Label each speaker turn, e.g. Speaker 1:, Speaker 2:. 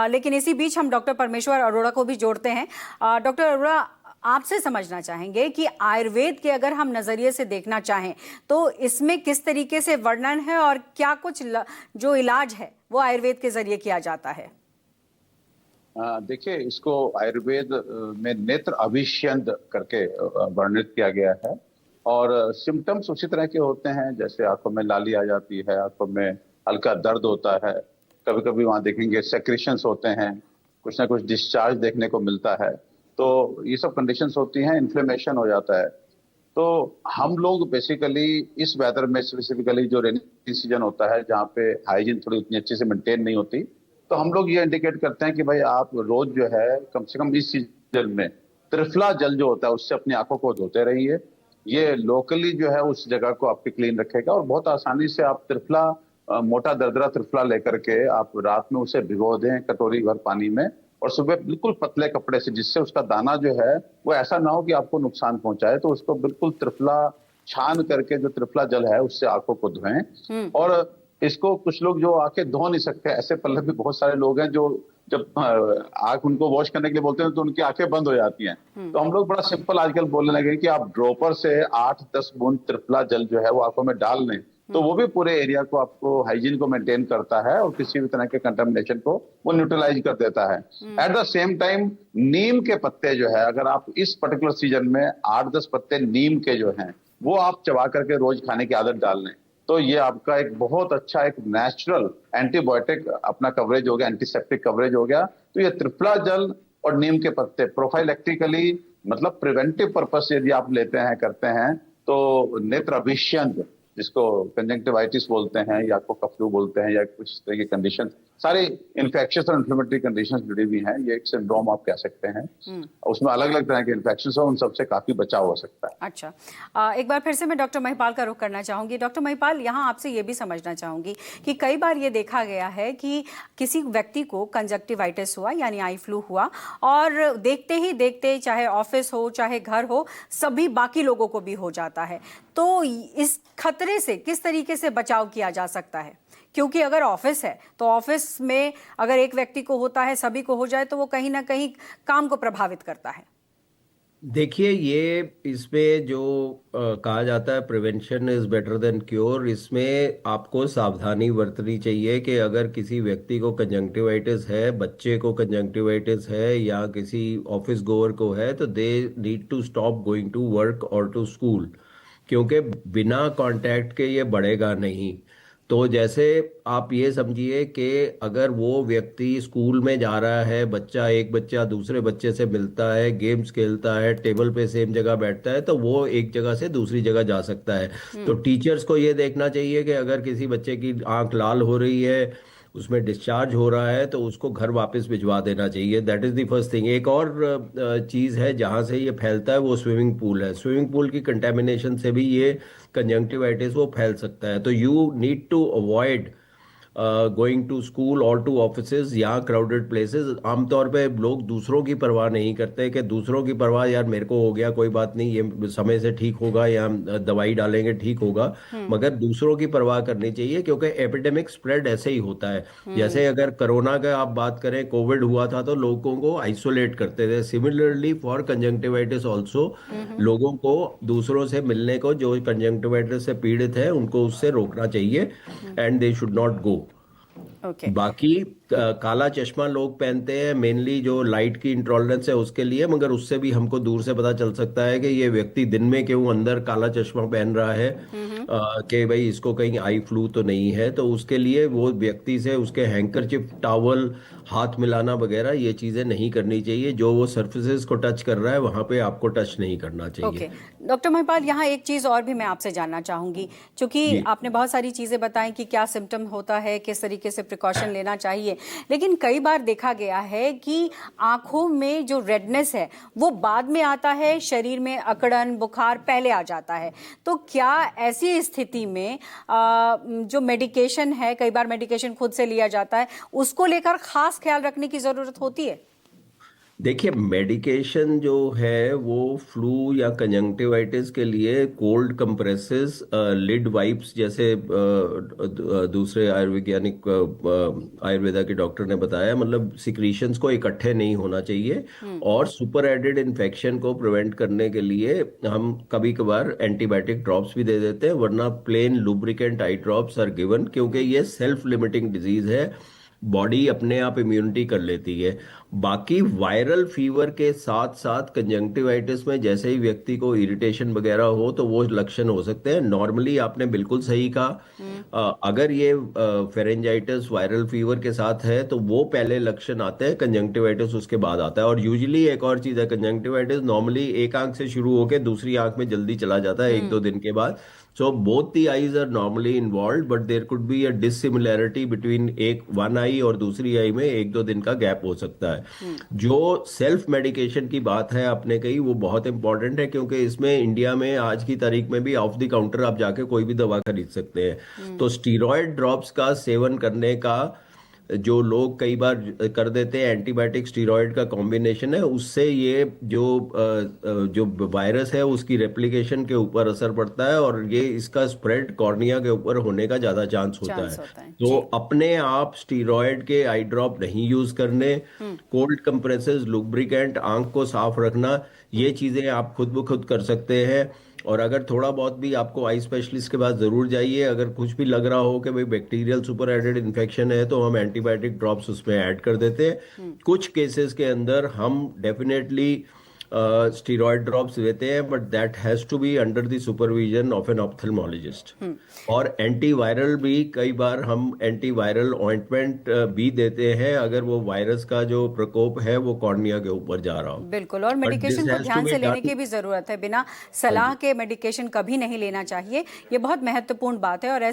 Speaker 1: लेकिन इसी बीच हम डॉक्टर परमेश्वर अरोड़ा को भी जोड़ते हैं। डॉक्टर अरोड़ा, आपसे समझना चाहेंगे कि आयुर्वेद के अगर हम नजरिए से देखना चाहें तो इसमें किस तरीके से वर्णन है और क्या कुछ जो इलाज है वो आयुर्वेद के जरिए किया जाता है।
Speaker 2: देखिए, इसको आयुर्वेद में नेत्र अभिष्यंद करके वर्णित किया गया है। और सिम्टम्स उसी तरह के होते हैं, जैसे आंखों में लाली आ जाती है, आंखों में हल्का दर्द होता है, कभी कभी वहां देखेंगे सेक्रेशंस होते हैं, कुछ ना कुछ डिस्चार्ज देखने को मिलता है। तो ये सब कंडीशंस होती हैं, इन्फ्लेमेशन हो जाता है। तो हम लोग बेसिकली इस वेदर में स्पेसिफिकली जो रेनी सीजन होता है, जहाँ पे हाइजीन थोड़ी उतनी अच्छे से मेंटेन नहीं होती, तो हम लोग ये इंडिकेट करते हैं कि भाई आप रोज जो है कम से कम इस सीजन में त्रिफला जल जो होता है उससे अपनी आंखों को धोते रहिए। ये लोकली जो है उस जगह को आपकी क्लीन रखेगा और बहुत आसानी से आप त्रिफला, मोटा दरदरा त्रिफला लेकर के आप रात में उसे भिगो दें कटोरी भर पानी में, और सुबह बिल्कुल पतले कपड़े से, जिससे उसका दाना जो है वो ऐसा ना हो कि आपको नुकसान पहुंचाए, तो उसको बिल्कुल त्रिफला छान करके जो त्रिफला जल है उससे आंखों को धोएं। और इसको कुछ लोग जो आंखें धो नहीं सकते, ऐसे पल्लव भी बहुत सारे लोग हैं जो जब आंख उनको वॉश करने के लिए बोलते हैं तो उनकी आंखें बंद हो जाती हैं। तो हम लोग बड़ा सिंपल आजकल बोलने लगे कि आप ड्रॉपर से 8-10 बूंद त्रिफला जल जो है वो आंखों में डाल लें, तो वो भी पूरे एरिया को, आपको हाइजीन को मेंटेन करता है और किसी भी तरह के कंटामिनेशन को वो न्यूट्रलाइज कर देता है। एट द सेम टाइम नीम के पत्ते जो है, अगर आप इस पर्टिकुलर सीजन में 8-10 पत्ते नीम के जो हैं वो आप चबा करके रोज खाने की आदत डाल लें, तो ये आपका एक बहुत अच्छा एक नेचुरल एंटीबायोटिक अपना कवरेज हो गया, एंटीसेप्टिक कवरेज हो गया। तो ये त्रिफला जल और नीम के पत्ते प्रोफाइलेक्टिकली, मतलब प्रिवेंटिव पर्पस यदि आप लेते हैं, करते हैं, तो नेत्र अभिष्यंद, जिसको कंजंक्टिवाइटिस बोलते हैं या को फ्लू बोलते हैं या कुछ तरह की कंडीशन, सारे इन्फेक्शियस और इन्फ्लेमेटरी कंडीशंस जुड़ी हुई हैं, ये एक सिंड्रोम आप कह सकते हैं। उसमें अलग अलग तरह के इन्फेक्शन हो, उन सबसे काफी बचाव हो सकता है।
Speaker 1: अच्छा, एक बार फिर से मैं डॉक्टर महिपाल का रुख करना चाहूंगी। डॉक्टर महिपाल, यहाँ आपसे ये भी समझना चाहूंगी कि कई बार ये देखा गया है कि किसी व्यक्ति को कंजक्टिवाइटिस हुआ यानी आई फ्लू हुआ, और देखते ही देखते चाहे ऑफिस हो चाहे घर हो, सभी बाकी लोगों को भी हो जाता है। तो इस खतरे से किस तरीके से बचाव किया जा सकता है? क्योंकि अगर ऑफिस है तो ऑफिस में अगर एक व्यक्ति को होता है, सभी को हो जाए, तो वो कहीं ना कहीं काम को प्रभावित करता है।
Speaker 3: देखिए, ये इसमें जो कहा जाता है prevention is better than cure, इसमें आपको सावधानी बरतनी चाहिए कि अगर किसी व्यक्ति को कंजंक्टिवाइटिस है, बच्चे को कंजंक्टिवाइटिस है या किसी ऑफिस गोअर को है, तो they need to stop going to work और टू स्कूल, क्योंकि बिना कांटेक्ट के ये बढ़ेगा नहीं। तो जैसे आप ये समझिए कि अगर वो व्यक्ति स्कूल में जा रहा है, बच्चा एक बच्चा दूसरे बच्चे से मिलता है, गेम्स खेलता है, टेबल पे सेम जगह बैठता है, तो वो एक जगह से दूसरी जगह जा सकता है। तो टीचर्स को ये देखना चाहिए कि अगर किसी बच्चे की आंख लाल हो रही है, उसमें डिस्चार्ज हो रहा है, तो उसको घर वापस भिजवा देना चाहिए। That is the first thing. एक और चीज़ है जहाँ से ये फैलता है, वो स्विमिंग पूल है। स्विमिंग पूल की कंटेमिनेशन से भी ये कंजंक्टिवाइटिस वो फैल सकता है। तो you need to avoid going to school और टू ऑफिसेज या क्राउडेड प्लेसेस। आमतौर पे लोग दूसरों की परवाह नहीं करते कि दूसरों की परवाह, यार मेरे को हो गया कोई बात नहीं, ये समय से ठीक होगा या दवाई डालेंगे ठीक होगा, मगर दूसरों की परवाह करनी चाहिए, क्योंकि एपिडेमिक स्प्रेड ऐसे ही होता है। जैसे अगर कोरोना का आप बात करें, कोविड हुआ था तो लोगों को आइसोलेट करते थे। सिमिलरली फॉर कंजंक्टिवाइटिस ऑल्सो, लोगों को दूसरों से मिलने को, जो कंजंक्टिवाइटिस से पीड़ित है, उनको उससे रोकना चाहिए and they should not go.
Speaker 1: Okay.
Speaker 3: बाकी काला चश्मा लोग पहनते हैं मेनली जो लाइट की इंटॉलरेंस है उसके लिए, मगर उससे भी हमको दूर से पता चल सकता है कि ये व्यक्ति दिन में क्यों अंदर काला चश्मा पहन रहा है, कि भाई इसको कहीं आई फ्लू तो नहीं है। तो उसके लिए वो व्यक्ति से उसके हैंकरचिप, टॉवल, हाथ मिलाना वगैरह ये चीजें नहीं करनी चाहिए। जो वो सर्फेसेस को टच कर रहा है वहां पे आपको टच नहीं करना चाहिए।
Speaker 1: ओके, डॉक्टर महिपाल, यहाँ एक चीज़ और भी मैं आपसे जानना चाहूंगी, क्योंकि आपने बहुत सारी चीज़ें बताई कि क्या सिम्टम होता है, किस तरीके से प्रिकॉशन लेना चाहिए, लेकिन कई बार देखा गया है कि आंखों में जो रेडनेस है वो बाद में आता है, शरीर में अकड़न, बुखार पहले आ जाता है। तो क्या ऐसी स्थिति में जो मेडिकेशन है, कई बार मेडिकेशन खुद से लिया जाता है, उसको लेकर खास ख्याल रखने की ज़रूरत होती है?
Speaker 3: देखिए, मेडिकेशन जो है वो फ्लू या कंजंक्टिवाइटिस के लिए कोल्ड कंप्रेसेस, लिड वाइप्स जैसे दूसरे आयुर्वैज्ञानिक आयुर्वेदा के डॉक्टर ने बताया, मतलब सिक्रीशंस को इकट्ठे नहीं होना चाहिए। और सुपर एडेड इन्फेक्शन को प्रिवेंट करने के लिए हम कभी कभार एंटीबायोटिक ड्रॉप्स भी दे देते हैं, वरना plain lubricant eye drops are given, क्योंकि ये सेल्फ लिमिटिंग डिजीज है, बॉडी अपने आप इम्यूनिटी कर लेती है। बाकी वायरल फीवर के साथ साथ कंजंक्टिवाइटिस में जैसे ही व्यक्ति को इरिटेशन वगैरह हो तो वो लक्षण हो सकते हैं। नॉर्मली आपने बिल्कुल सही कहा, अगर ये फेरेंजाइटिस वायरल फीवर के साथ है तो वो पहले लक्षण आते हैं, कंजंक्टिवाइटिस उसके बाद आता है। और यूजुअली एक और चीज है, कंजंक्टिवाइटिस नॉर्मली एक आंख से शुरू होकर दूसरी आंख में जल्दी चला जाता है 1-2 दिन के बाद। So both the eyes are normally involved, but there could be a dissimilarity between one eye और दूसरी आई में 1-2 दिन का गैप हो सकता है। जो सेल्फ मेडिकेशन की बात है आपने कही, वो बहुत इंपॉर्टेंट है, क्योंकि इसमें इंडिया में आज की तारीख में भी ऑफ द काउंटर आप जाके कोई भी दवा खरीद सकते हैं। तो स्टीरॉयड ड्रॉप्स का सेवन करने का जो लोग कई बार कर देते हैं, एंटीबायोटिक स्टीरॉयड का कॉम्बिनेशन है, उससे ये जो वायरस है उसकी रेप्लिकेशन के ऊपर असर पड़ता है, और ये इसका स्प्रेड कॉर्निया के ऊपर होने का ज्यादा चांस होता है। तो
Speaker 1: जी।
Speaker 3: अपने आप स्टीरॉयड के आई ड्रॉप नहीं यूज करने, कोल्ड कंप्रेसेस, लुब्रिकेंट, आंख को साफ रखना, ये चीजें आप खुद ब खुद कर सकते हैं। और अगर थोड़ा बहुत भी आपको आई स्पेशलिस्ट के पास जरूर जाइए, अगर कुछ भी लग रहा हो कि भाई बैक्टीरियल सुपर एडेड इन्फेक्शन है, तो हम एंटीबायोटिक ड्रॉप्स उसमें ऐड कर देते हैं। कुछ केसेस के अंदर हम डेफिनेटली स्टीरॉयड ड्रॉप्स देते हैं, but that has to be under the supervision of an ophthalmologist. और एंटीवायरल भी कई बार हम एंटीवायरल ऑइंटमेंट भी देते हैं, अगर वो वायरस का जो प्रकोप है वो कॉर्निया के ऊपर जा रहा हो।
Speaker 1: बिल्कुल, और मेडिकेशन को ध्यान से लेने की भी जरूरत है, बिना सलाह के मेडिकेशन कभी नहीं लेना चाहिए, ये बहुत महत्वपूर्ण बात है। और